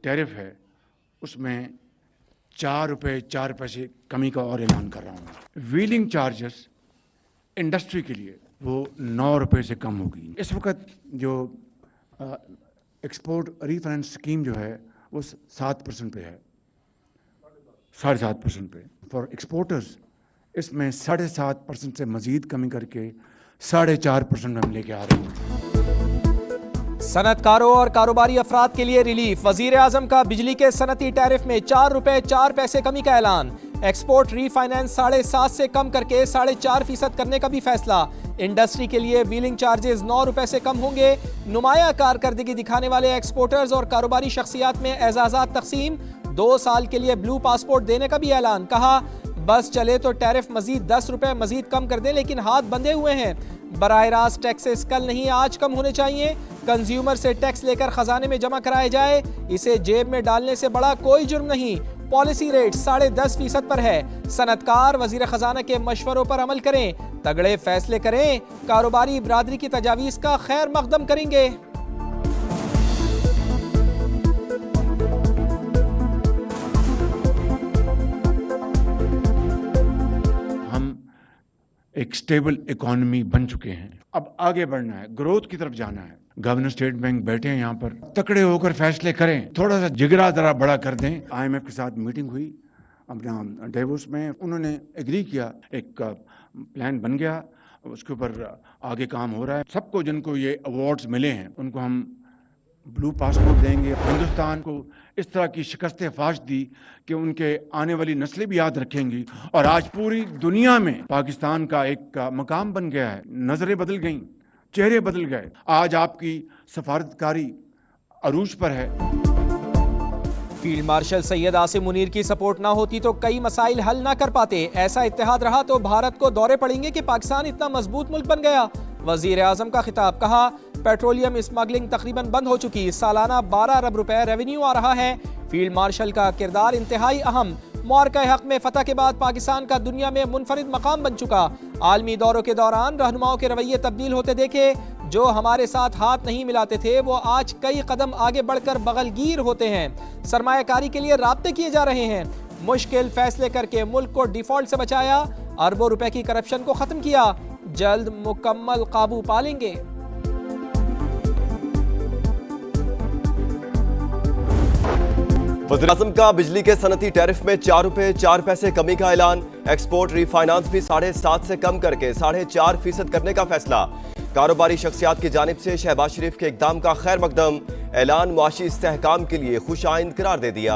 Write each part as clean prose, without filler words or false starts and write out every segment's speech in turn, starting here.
Tariff है उसमें 4 रुपये 4 पैसे कमी का और ऐलान कर रहा हूँ। व्हीलिंग चार्जेस इंडस्ट्री के लिए वो 9 रुपये से कम होगी। इस वक्त जो एक्सपोर्ट रीफाइनेंस स्कीम जो है वो 7% पे है, 7.5% पे फॉर एक्सपोर्टर्स। इसमें 7.5% से मजीद कमी करके 4.5% हम लेके आ रहे हैं। सनतकारों और कारोबारी अफराद के लिए रिलीफ। वजीर आजम का बिजली के सनती टैरिफ में 4 रुपये 4 पैसे कमी का ऐलान। एक्सपोर्ट रीफाइनेंस 7.5 से कम करके 4.5% करने का भी फैसला। इंडस्ट्री के लिए व्हीलिंग चार्जेस 9 रुपए से कम होंगे। नुमाया कारकर्दगी दिखाने वाले एक्सपोर्टर्स और कारोबारी शख्सियात में एजाजात तकसीम। 2 साल के लिए ब्लू पासपोर्ट देने का भी ऐलान। कहा बस चले तो टैरिफ मजीद 10 रुपए मजीद कम कर दें, लेकिन हाथ बंधे हुए हैं। बराह रास्त टैक्सेस कल नहीं आज कम होने चाहिए। कंज्यूमर से टैक्स लेकर खजाने में जमा कराया जाए, इसे जेब में डालने से बड़ा कोई जुर्म नहीं। पॉलिसी रेट 10.5% पर है। सनतकार वजीर खजाना के मशवरों पर अमल करें, तगड़े फैसले करें, कारोबारी बिरादरी की तजावीज़ का खैर मकदम करेंगे। एक स्टेबल इकोनॉमी बन चुके हैं, अब आगे बढ़ना है, ग्रोथ की तरफ जाना है। गवर्नर स्टेट बैंक बैठे हैं यहाँ पर, तकड़े होकर फैसले करें, थोड़ा सा जिगरा जरा बड़ा कर दें। IMF के साथ मीटिंग हुई अपना डेवोस में, उन्होंने एग्री किया, एक प्लान बन गया, उसके ऊपर आगे काम हो रहा है। सबको जिनको ये अवार्ड्स मिले हैं उनको हम ब्लू पासपोर्ट देंगे। हिंदुस्तान को इस तरह की शिकस्त फाश दी कि उनके आने वाली नस्लें भी याद रखेंगी, और आज पूरी दुनिया में पाकिस्तान का एक मकाम बन गया है। नजरें बदल गईं, चेहरे बदल गए। आज आपकी सफारतकारी अरूज पर है। फील्ड मार्शल सैयद आसिम मुनीर की सपोर्ट ना होती तो कई मसाइल हल ना कर पाते। ऐसा इत्तेहाद रहा तो भारत को दौरे पड़ेंगे कि पाकिस्तान इतना मजबूत मुल्क बन गया। वजीर आजम का खिताब। कहा पेट्रोलियम स्मगलिंग तकरीबन बंद हो चुकी, सालाना 12 अरब रुपए रेवेन्यू आ रहा है। फील्ड मार्शल का किरदार इंतहाई अहम। मुआरका हक में फतह के बाद पाकिस्तान का दुनिया में मुनफरिद मकाम बन चुका। आलमी दौरों के दौरान रहनुमाओं के रवैये तब्दील होते देखे। जो हमारे साथ हाथ नहीं मिलाते थे वो आज कई कदम आगे बढ़कर बगलगीर होते हैं। सरमायाकारी के लिए राब्ते किए जा रहे हैं। मुश्किल फैसले करके मुल्क को डिफॉल्ट से बचाया, अरबों रुपए की करप्शन को खत्म किया। जल्द मुकम्मल काबू पा लेंगे। वज़ीर-ए-आज़म का बिजली के सनती टैरिफ में 4 रुपये 4 पैसे कमी का ऐलान। एक्सपोर्ट रीफाइनेंस भी 7.5 से कम करके 4.5% करने का फैसला। कारोबारी शख्सियात की जानिब से शहबाज शरीफ के इक़दाम का खैर मकदम। ऐलान मुआशी इस्तेहकाम के लिए खुशाइंद करार दे दिया।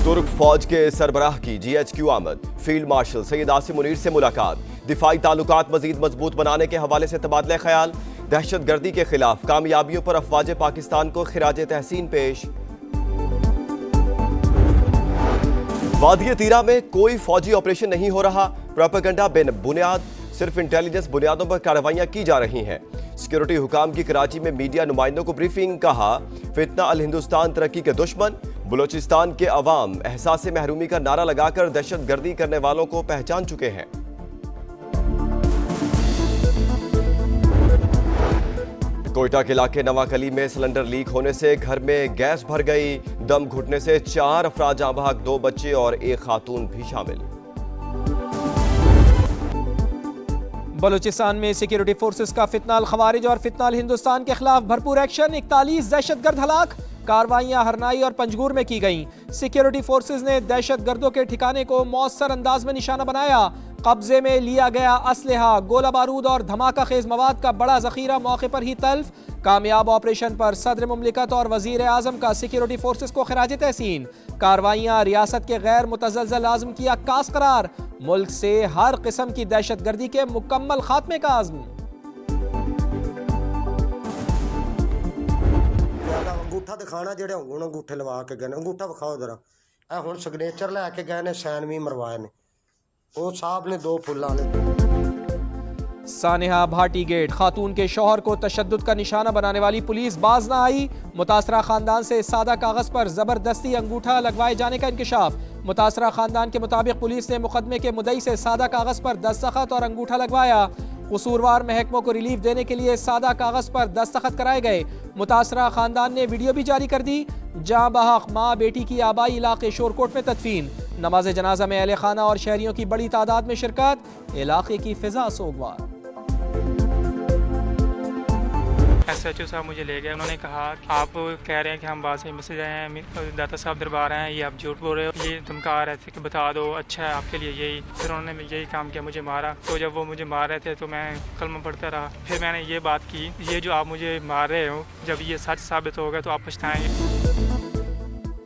तुर्क फौज के सरबराह की GHQ आमद। फील्ड मार्शल सैयद आसिम मुनीर से मुलाकात। दिफाई ताल्लुकात मजीद मजबूत बनाने के हवाले से तबादले ख्याल। दहशतगर्दी के खिलाफ कामयाबियों पर अफवाज पाकिस्तान को खिराज तहसीन पेश। वादिय तीरा में कोई फौजी ऑपरेशन नहीं हो रहा। प्रोपेगेंडा बेबुनियाद, सिर्फ इंटेलिजेंस बुनियादों पर कार्रवाइयां की जा रही हैं। सिक्योरिटी हुकाम की कराची में मीडिया नुमाइंदों को ब्रीफिंग। कहा फितना अल हिंदुस्तान तरक्की के दुश्मन। बलोचिस्तान के अवाम एहसास महरूमी का नारा लगाकर दहशतगर्दी करने वालों को पहचान चुके हैं। कोयटा के इलाके नवाकली में सिलेंडर लीक होने से घर में गैस भर गई। दम घुटने से 4 अफराद जाँ बहक, 2 बच्चे और 1 खातून भी शामिल। बलूचिस्तान में सिक्योरिटी फोर्सेस का फितना अल खवारिज और फितना अल हिंदुस्तान के खिलाफ भरपूर एक्शन। 41 दहशतगर्द हलाक। कार्रवाइयां हरनाई और पंजगूर में की गईं। सिक्योरिटी फोर्सेस ने दहशतगर्दों के ठिकाने को मौसर अंदाज में निशाना बनाया। कब्जे में लिया गया असलहा, गोला बारूद और धमाका खेज मवाद का बड़ा जखीरा मौके पर ही तल्फ। कामयाब ऑपरेशन पर सदर मुमलिकत और वजीर आजम का सिक्योरिटी फोर्सेस को खिराज तहसीन। कार्रवाइयां रियासत के गैर मुतज़लज़ल आज़म की अक्कास करार। मुल्क से हर किस्म की दहशतगर्दी के मुकम्मल खात्मे का आज़म। अंगूठा दिखाना जेडे हुण अंगूठे लवा के गए, अंगूठा विखाओ जरा। ए हुण सिग्नेचर लैके गए ने, सैन भी मरवाए ने। वो साहब ने 2 फुल्ला ने। सानेहा भाटी गेट। खातून के शौहर को तशद्दुद का निशाना बनाने वाली पुलिस बाज ना आई। मुतासरा खानदान से सादा कागज पर जबरदस्ती अंगूठा लगवाए जाने का इंकशाफ। मुतासरा खानदान के मुताबिक पुलिस ने मुकदमे के मुद्दई से सादा कागज पर दस्तखत और अंगूठा लगवाया। कसूरवार महकमों को रिलीफ देने के लिए सादा कागज पर दस्तखत कराए गए। मुतासरा खानदान ने वीडियो भी जारी कर दी। जाँ बहक माँ बेटी की आबाई इलाके शोरकोट में तदफीन। नमाज जनाजा में अहले खाना और शहरियों की बड़ी तादाद में शिरकत। इलाके की फिजा सोगवार। SHO साहब मुझे ले गए। उन्होंने कहा आप कह रहे हैं कि हम बाहर से मैसेज आए हैं, दाता साहब दरबार आए हैं, ये आप झूठ बोल रहे हो, ये धमका रहे थे कि बता दो अच्छा है आपके लिए यही। फिर उन्होंने यही काम किया, मुझे मारा। तो जब वो मुझे मार रहे थे तो मैं कलमा पढ़ता रहा। फिर मैंने ये बात की, ये जो आप मुझे मार रहे हो जब ये सच साबित होगा तो आप पछताएंगे।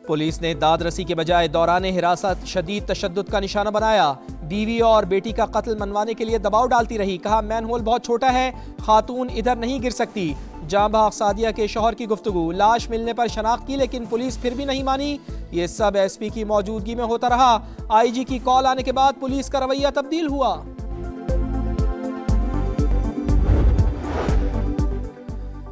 पुलिस ने दाद रसी के बजाय दौरान हिरासत शदीद तशद्दुद का निशाना बनाया। बीवी और बेटी का कत्ल मनवाने के लिए दबाव डालती रही। कहा मैनहोल बहुत छोटा है, खातून इधर नहीं गिर सकती। जाँ बहक सादिया के शौहर की गुफ्तगू। लाश मिलने पर शनाख्त की लेकिन पुलिस फिर भी नहीं मानी। ये सब SP की मौजूदगी में होता रहा। IG की कॉल आने के बाद पुलिस का रवैया तब्दील हुआ।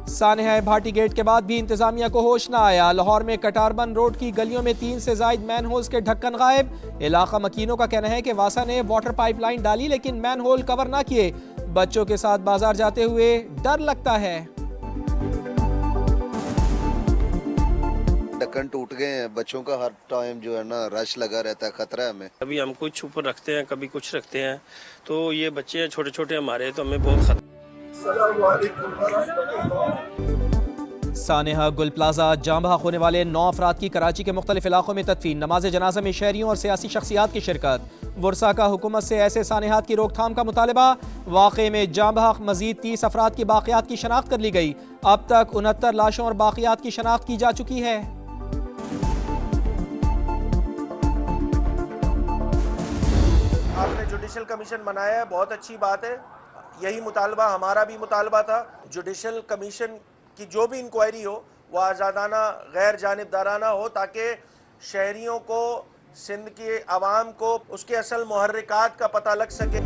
सानेहा भाटी गेट के बाद भी इंतजामिया को होश न आया। लाहौर में कटारबन रोड की गलियों में 3 से ज्यादा मैनहोल्स के ढक्कन गायब। इलाका मकीनों का कहना है कि वासा ने वाटर पाइपलाइन डाली लेकिन मैनहोल कवर ना किए। बच्चों के साथ बाजार जाते हुए डर लगता है। ढक्कन टूट गए हैं, बच्चों का हर टाइम जो है ना रश लगा रहता है, खतरा है हमें। कभी हम कुछ ऊपर रखते हैं, कभी कुछ रखते हैं, तो ये बच्चे छोटे छोटे हमारे, तो हमें बहुत खतरा। सानेहा गुल प्लाजा जाँ बहक होने वाले 9 अफराद की कराची के मुख्तलिफ इलाकों में तदफीन। नमाज जनाजा में शहरियों और सियासी शख्सियात की शिरकत। वर्सा का हुकूमत से ऐसे सानेहात की रोकथाम का मुतालबा। वाक़े में जाँ बहक मजीद 30 अफराद की बाक़ियात की शनाख्त कर ली गई। अब तक 69 लाशों और बाक़ियात की शनाख्त की जा चुकी है। आपने जुडिशल कमीशन बनाया है, बहुत अच्छी बात है। यही मुतालबा हमारा भी मुतालबा था। जुडिशल कमीशन की जो भी इंक्वायरी हो वो आज़ादाना गैर जानिबदाराना हो, ताकि शहरियों को, सिंध के आवाम को उसके असल मुहर्रिकात का पता लग सके।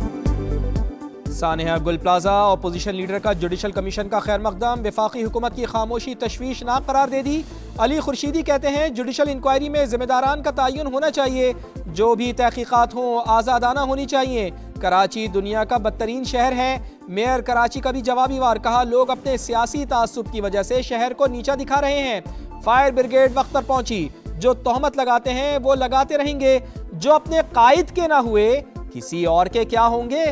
सानेहा गुल प्लाजा अपोजिशन लीडर का जुडिशल कमीशन का खैर मकदम। वफाकी हुकूमत की खामोशी तशवीशनाक करार दे दी। अली खुर्शीदी कहते हैं जुडिशल इंक्वायरी में जिम्मेदारान का तयन होना चाहिए। जो भी तहकीकात हों आज़ादाना होनी चाहिए। कराची दुनिया का बदतरीन शहर है। मेयर कराची का भी जवाबी वार। कहा लोग अपने सियासी तासुब की वजह से शहर को नीचा दिखा रहे हैं। फायर ब्रिगेड वक्त पर पहुंची। जो तोहमत लगाते हैं वो लगाते रहेंगे। जो अपने कायद के ना हुए किसी और के क्या होंगे।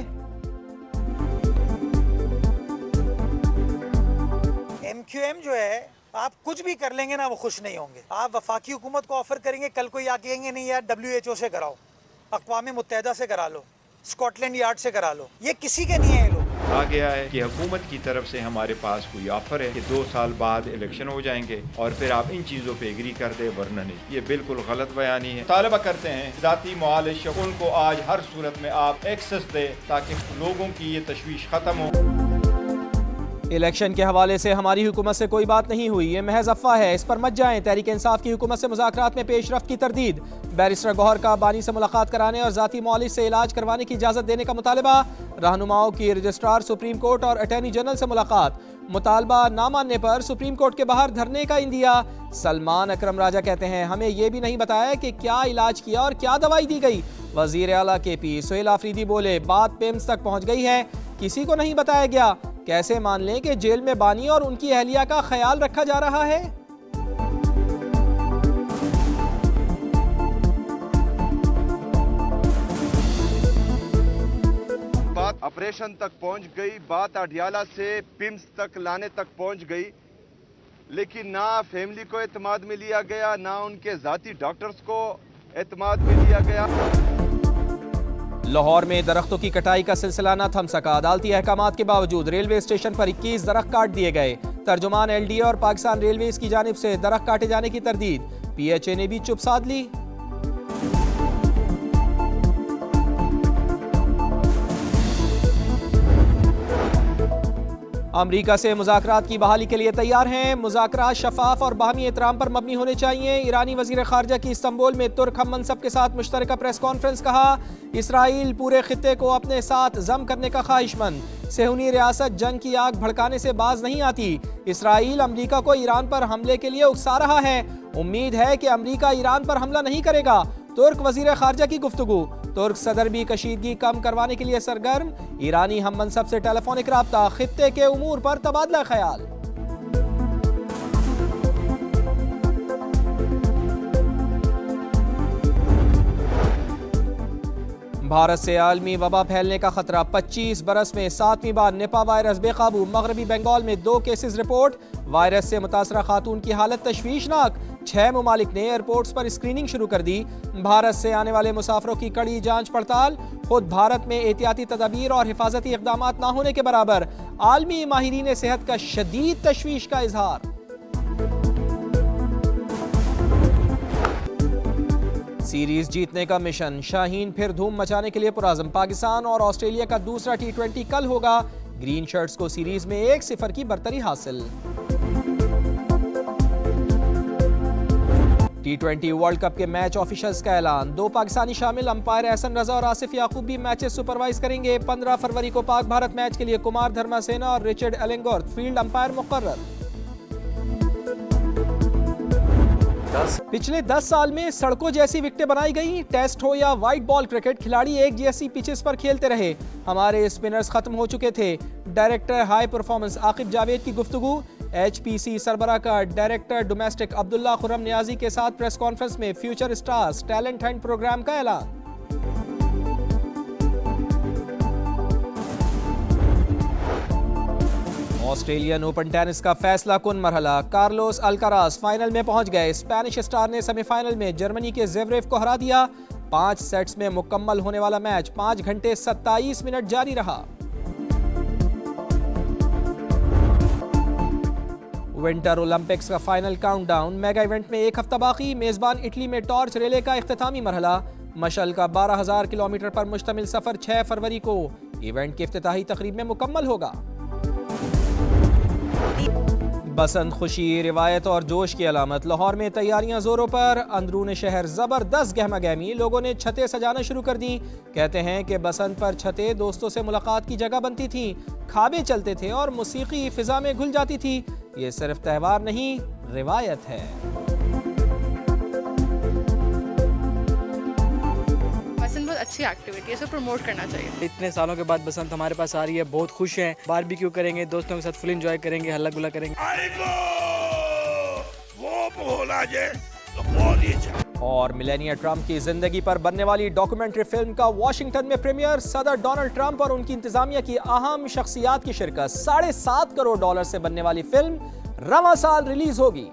MQM जो है, आप कुछ भी कर लेंगे ना वो खुश नहीं होंगे। आप वफाकी हुकूमत को ऑफर करेंगे, कल को ये कहेंगे नहीं यार WHO से कराओ, अक़वाम मुत्तहिदा से करा लो, स्कॉटलैंड यार्ड से करा लो। ये किसी के नहीं है। लोग कहा गया है कि हुकूमत की तरफ से हमारे पास कोई ऑफर है कि 2 साल बाद इलेक्शन हो जाएंगे और फिर आप इन चीज़ों पे एग्री कर दे, वरना नहीं। ये बिल्कुल गलत बयानी है। तालबा करते हैं जाती मुआलिश उनको आज हर सूरत में आप एक्सेस दे ताकि लोगों की ये तशवीश खत्म हो। इलेक्शन के हवाले से हमारी हुकूमत से कोई बात नहीं हुई, ये महज अफवाह है, इस पर मत जाएं। तहरीक इंसाफ की हुकूमत से मुज़ाकरात में पेशरफ्त की तरदीद। बैरिस्टर गौहर का बानी से मुलाकात कराने और ज़ाती मौलिज से इलाज करवाने की इजाज़त देने का मुतालबा। रहनुमाओं की रजिस्ट्रार सुप्रीम कोर्ट और अटॉर्नी जनरल से मुलाकात। मुतालबा ना मानने पर सुप्रीम कोर्ट के बाहर धरने का इंदिया। सलमान अकरम राजा कहते हैं हमें ये भी नहीं बताया कि क्या इलाज किया और क्या दवाई दी गई। वज़ीर आला KP सुहेल आफरीदी बोले बात पेम्स तक पहुँच गई है, किसी को नहीं बताया गया। कैसे मान लें कि जेल में बानी और उनकी अहलिया का ख्याल रखा जा रहा है। बात ऑपरेशन तक पहुंच गई, बात अडियाला से पिम्स तक लाने तक पहुंच गई, लेकिन ना फैमिली को एतमाद में लिया गया, ना उनके जाती डॉक्टर्स को एतमाद में लिया गया। लाहौर में दरख्तों की कटाई का सिलसिला न थम सका। अदालती अहकामात के बावजूद रेलवे स्टेशन पर 21 दरख्त काट दिए गए। तर्जुमान LDA और पाकिस्तान रेलवेज की जानिब से दरख्त काटे जाने की तरदीद। PHA ने भी चुप साध ली। अमरीका से मुज़ाकरात की बहाली के लिए तैयार हैं। मुज़ाकरात शफाफ और बाहमी एहतराम पर मबनी होने चाहिए। ईरानी वज़ीर ख़ारजा की इस्तांबुल में तुर्क हम मनसब के साथ मुश्तरका प्रेस कॉन्फ्रेंस। कहा इसराइल पूरे खित्ते को अपने साथ जम करने का ख्वाहिशमंद। सेहूनी रियासत जंग की आग भड़काने से बाज नहीं आती। इसराइल अमरीका को ईरान पर हमले के लिए उकसा रहा है। उम्मीद है कि अमरीका ईरान पर हमला नहीं करेगा। तुर्क वज़ीर ख़ारजा की गुफ्तगू। तुर्क सदर भी कशीदगी कम करवाने के लिए सरगर्म। ईरानी हम मनसब से टेलीफोनिक राब्ता, खित्ते के उमूर पर तबादला ख्याल। भारत से आलमी वबा फैलने का खतरा, 25 बरस में 7वीं बार निपा वायरस बेकाबू। मगरबी बंगाल में 2 केसेस रिपोर्ट। वायरस से मुतासरा खातून की हालत तशवीशनाक। 6 ममालिक ने एयरपोर्ट्स पर स्क्रीनिंग शुरू कर दी। भारत से आने वाले मुसाफिरों की कड़ी जांच पड़ताल। खुद भारत में एहतियाती तदाबीर और हिफाजती इकदाम ना होने के बराबर। आलमी माहिरीन सेहत का शदीद तशवीश का इजहार। सीरीज जीतने का मिशन, शाहीन फिर धूम मचाने के लिए पुराज़म। पाकिस्तान और ऑस्ट्रेलिया का दूसरा T20 कल होगा। ग्रीन शर्ट्स को सीरीज में 1-0 की बरतरी हासिल। T20 वर्ल्ड कप के मैच ऑफिशियल्स का ऐलान। 2 पाकिस्तानी शामिल, अंपायर एहसन रजा और आसिफ याकूब भी मैचेस सुपरवाइज करेंगे। 15 फरवरी को पाक भारत मैच के लिए कुमार धर्मासेना और रिचर्ड एलेंगोर्थ फील्ड अंपायर मुकर्रर। पिछले 10 साल में सड़कों जैसी विकेटें बनाई गई। टेस्ट हो या व्हाइट बॉल क्रिकेट, खिलाड़ी एक जैसी पिचेस पर खेलते रहे। हमारे स्पिनर्स खत्म हो चुके थे। Director high performance Aqib Javed की गुफ्तगू। HPC सरबरा का डायरेक्टर डोमेस्टिक अब्दुल्ला खुर्रम नियाजी के साथ प्रेस कॉन्फ्रेंस में future stars talent hunt programme का ऐलान। ऑस्ट्रेलियन ओपन टेनिस का फैसला कुन मरहला, कार्लोस अल्काराज फाइनल में पहुंच गए। स्पेनिश स्टार ने सेमीफाइनल में जर्मनी के ज़ेवरेव को हरा दिया। 5 सेट्स में मुकम्मल होने वाला मैच 5 घंटे 27 मिनट जारी रहा। विंटर ओलंपिक्स का फाइनल काउंटडाउन, मेगा इवेंट में 1 हफ्ता बाकी। मेजबान इटली में टॉर्च रेले का इख्तितामी मरहला। मशल का 12,000 किलोमीटर पर मुश्तमिल सफर 6 फरवरी को इवेंट की इफ्तिताही तकरीब में मुकम्मल होगा। बसंत खुशी, रिवायत और जोश की अलामत। लाहौर में तैयारियां जोरों पर। अंदरून शहर जबरदस्त गहमा गहमी। लोगों ने छतें सजाना शुरू कर दी। कहते हैं कि बसंत पर छतें दोस्तों से मुलाकात की जगह बनती थी। खाबे चलते थे और मौसीकी फिजा में घुल जाती थी। ये सिर्फ त्यौहार नहीं, रिवायत है। बसंत बहुत अच्छी एक्टिविटी है, इसे प्रमोट करना चाहिए। इतने सालों के बाद बसंत हमारे पास आ रही है, बहुत खुश हैं। बारबेक्यू करेंगे, दोस्तों के साथ फुल एंजॉय करेंगे, हल्ला गुल्ला करेंगे। और मिलेनिया ट्रंप की जिंदगी पर बनने वाली डॉक्यूमेंट्री फिल्म का वॉशिंगटन में प्रीमियर। सदर डोनाल्ड ट्रंप और उनकी इंतजामिया की अहम शख्सियात की शिरकत। $7.5 करोड़ से बनने वाली फिल्म रवां साल रिलीज होगी।